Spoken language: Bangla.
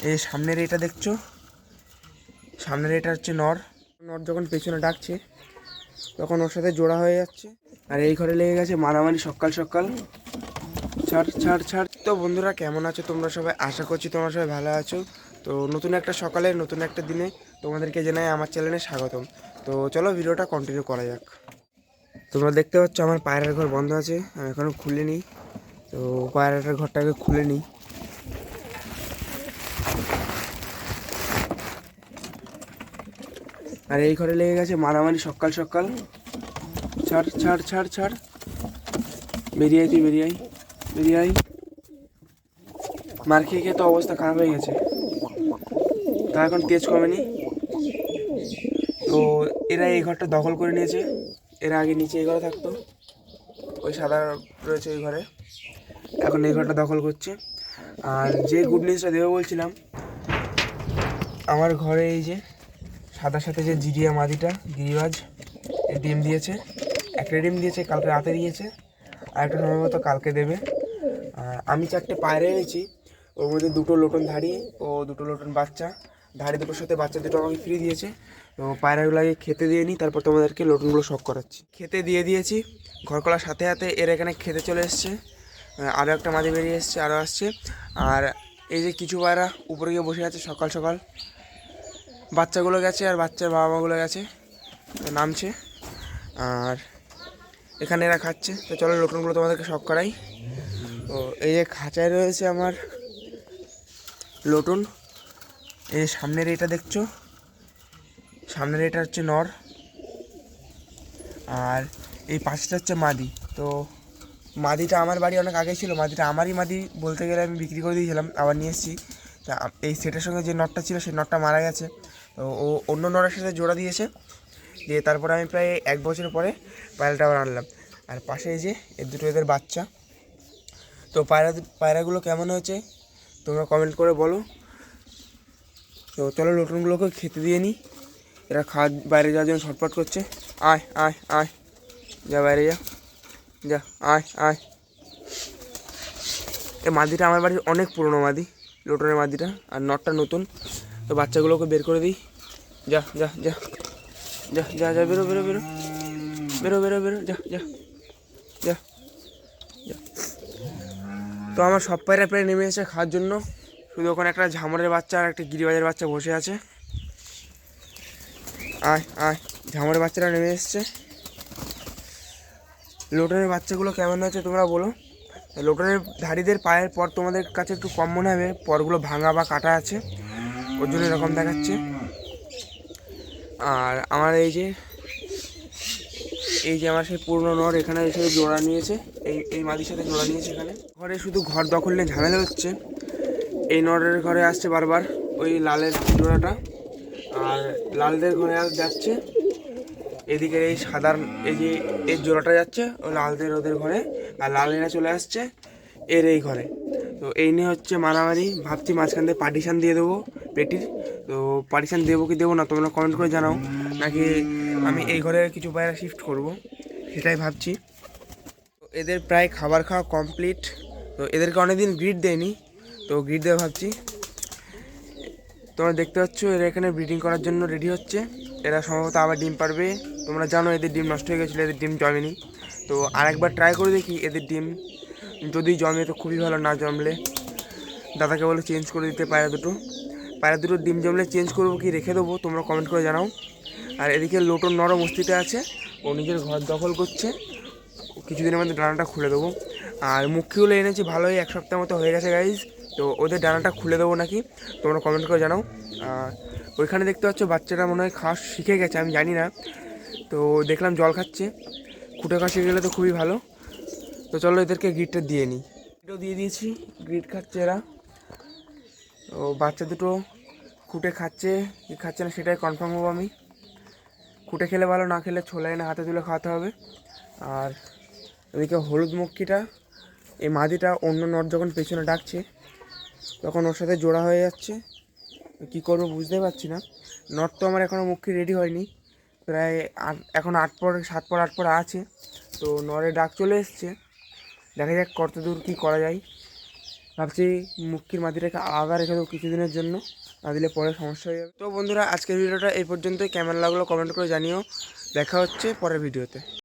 এই সামনের এটা দেখছো, সামনের এটা হচ্ছে নর। নর যখন পেছনে ডাকছে তখন ওর সাথে জোড়া হয়ে যাচ্ছে। আর এই ঘরে লেগে গেছে মারামারি সকাল সকাল। ছাড় ছাড় ছাড়। তো বন্ধুরা কেমন আছো তোমরা সবাই? আশা করছি তোমরা সবাই ভালো আছো। তো নতুন একটা সকালে নতুন একটা দিনে তোমাদেরকে জানাই আমার চ্যানেলে স্বাগতম। তো চলো ভিডিওটা কন্টিনিউ করা যাক। তোমরা দেখতে পাচ্ছ আমার পায়রার ঘর বন্ধ আছে, আমি এখনও খুলিনি। তো পায়রাটার ঘরটাকে খুলে নিই। আর এই ঘরে লেগে গেছে মারামারি সকাল সকাল। ছাড় ছাড় ছাড় ছাড়। বেরিয়ে আয়, তুই বেরিয়ে আয়, বেরিয়ে আয়। মার খেয়ে খেয়ে তো অবস্থা খারাপ হয়ে গেছে, তা এখন তেজ কমেনি। তো এরা এই ঘরটা দখল করে নিয়েছে। এরা আগে নিচে এই ঘরে থাকতো, ওই সাদা রয়েছে ওই ঘরে, এখন এই ঘরটা দখল করছে। আর যে গুড নিউজটা দেবো বলছিলাম, আমার ঘরে এই যে সাদার সাথে যে জিরিয়া মাদিটা গিরিবাজ ডিম দিয়েছে। একটা ডিম দিয়েছে, কালকে রাতে দিয়েছে, আর একটা সম্ভবত কালকে দেবে। আর আমি 4টে পায়রা এনেছি, ওর মধ্যে 2টো লোটন ধাড়ি ও 2টো লোটন বাচ্চা। ধাড়ি দুটোর সাথে বাচ্চা দুটো আমাকে ফ্রি দিয়েছে। তো পায়রাগুলো আগে খেতে দিয়ে নিই, তারপর তোমাদেরকে লোটনগুলো শখ করাচ্ছি। খেতে দিয়ে দিয়েছি, ঘর করার সাথে সাথে এর এখানে খেতে চলে এসছে। আরও একটা মাদি বেরিয়ে এসছে, আরও আসছে। আর এই যে কিছু পায়রা উপরে গিয়ে বসে আছে সকাল সকাল। বাচ্চাগুলো গেছে আর বাচ্চার বাবা মাগুলো গেছে, নামছে। আর এখানে এরা খাচ্ছে। তো চলো লোটনগুলো তোমাদেরকে শখ করাই। তো এই যে খাঁচায় রয়েছে আমার লোটন। এই সামনের এটা দেখছো, সামনের এটা হচ্ছে নর, আর এই পাশেটা হচ্ছে মাদি। তো মাদিটা আমার বাড়ি অনেক আগে ছিল, মাদিটা আমারই মাদি বলতে গেলে, আমি বিক্রি করে দিয়েছিলাম, আবার নিয়ে এসেছি। তা এই সেটের সঙ্গে যে নটটা ছিল সেই নটটা মারা গেছে। তো ও অন্য নরের সাথে জোড়া দিয়েছে, দিয়ে তারপরে আমি প্রায় 1 বছর পরে পায়রাটা আবার আনলাম। আর পাশে এই যে দুটো এদের বাচ্চা। তো পায়রাগুলো কেমন হয়েছে তোমরা কমেন্ট করে বলো। তো চলো লোটনগুলোকে খেতে দিয়ে নিই, এরা বাইরে যাওয়ার জন্য ছটফট করছে। আয় আয় আয়, যা বাইরে যা, যা আয় আয়। এই মাদিটা আমার বাড়ির অনেক পুরনো মাদি, লোটনের মাদিটা, আর নটটা নতুন। তো বাচ্চাগুলোকে বের করে দিই। যা যা যা যা যা যা, বেরো বেরো বেরো বেরো বেরো বেরো, যা যা যা যা। তো আমার সব পায়রা প্রায় নেমে এসে খাওয়ার জন্য, শুধু ওখানে একটা ঝামরের বাচ্চা আর একটা গিরিবাজের বাচ্চা বসে আছে। আয় আয়, ঝামরের বাচ্চারা নেমে এসছে। লোটনের বাচ্চাগুলো কেমন হয়েছে তোমরা বলো। লোটনের ধাড়িদের পায়ের পর তোমাদের কাছে একটু কম মনে হবে, পরগুলো ভাঙা বা কাটা আছে, ওর জন্য এরকম দেখাচ্ছে। আর আমার এই যে আমার সেই পুরনো নর এখানে এসে জোড়া নিয়েছে, এই মাদির সাথে জোড়া নিয়েছে। এখানে ঘরে শুধু ঘর দখল নিয়ে ঝামেলা হচ্ছে। এই নরের ঘরে আসছে বারবার ওই লালের জোড়াটা, আর লালদের ঘরে যাচ্ছে। এদিকে এই সাদার এই যে এর জোড়াটা যাচ্ছে ওই লালদের ওদের ঘরে, আর লালেরা চলে আসছে এর এই ঘরে। তো এই নিয়ে হচ্ছে মারামারি। ভাবছি মাঝখান দিয়ে পার্টিশান দিয়ে দেবো পেটির। তো পার্টিশান দেবো কি দেবো না তোমরা কমেন্ট করে জানাও, নাকি আমি এই ঘরে কিছু পায়রা শিফট করব, সেটাই ভাবছি। তো এদের প্রায় খাবার খাওয়া কমপ্লিট। তো এদেরকে অনেকদিন গ্রিড দেয়নি, তো গ্রিড দেওয়া ভাবছি। তোমরা দেখতে পাচ্ছ এরা এখানে ব্রিডিং করার জন্য রেডি হচ্ছে। এরা সম্ভবত আবার ডিম পারবে। তোমরা জানো এদের ডিম নষ্ট হয়ে গেছিলো, এদের ডিম জমেনি। তো আরেকবার ট্রাই করে দেখি এদের ডিম যদি জমে তো খুবই ভালো, না জমলে দাদাকে বলে চেঞ্জ করে দিতে। পায়রা দুটো ডিম জমলে চেঞ্জ করবো কি রেখে দেবো, তোমরা কমেন্ট করে জানাও। আর এদিকে লোটন নরম অস্তিতে আছে, ও নিজের ঘর দখল করছে। কিছুদিনের মধ্যে ডানাটা খুলে দেবো। আর মুখিগুলো এনেছি ভালোই, 1 সপ্তাহ মতো হয়ে গেছে গাইজ। তো ওদের ডানাটা খুলে দেবো নাকি তোমরা কমেন্ট করে জানাও। আর ওইখানে দেখতে পাচ্ছ বাচ্চাটা মনে হয় খাওয়া শিখে গেছে, আমি জানি না। তো দেখলাম জল খাচ্ছে, খুঁটে খাওয়া শিখে গেলে তো খুবই ভালো। তো চলো এদেরকে গ্রিডটা দিয়ে নিই। গ্রিডও দিয়ে দিয়েছি, গ্রিড খাচ্ছে এরা। তো বাচ্চা দুটো খুঁটে খাচ্ছে কি খাচ্ছে না সেটাই কনফার্ম হবো আমি। খুঁটে খেলে ভালো, না খেলে ছোলা এনে হাতে তুলে খাওয়াতে হবে। আর এদিকে হলুদ মক্কিটা, এই মাদিটা অন্য নর যখন পেছনে ডাকছে তখন ওর সাথে জোড়া হয়ে যাচ্ছে। কী করবো বুঝতে পারছি না। নর তো আমার এখনও মক্কি রেডি হয়নি, প্রায় এখন 7 পর 8 পর আছে। তো নরের ডাক চলে এসছে, দেখা যাক কত দূর কী করা যায়। ভাবছি মুখির মাটিটাকে আলাদা রেখে দেবো কিছুদিনের জন্য, না দিলে পরে সমস্যা হয়ে যাবে। তো বন্ধুরা আজকের ভিডিওটা এই পর্যন্তই। কেমন লাগলো কমেন্ট করে জানিও। দেখা হচ্ছে পরের ভিডিওতে।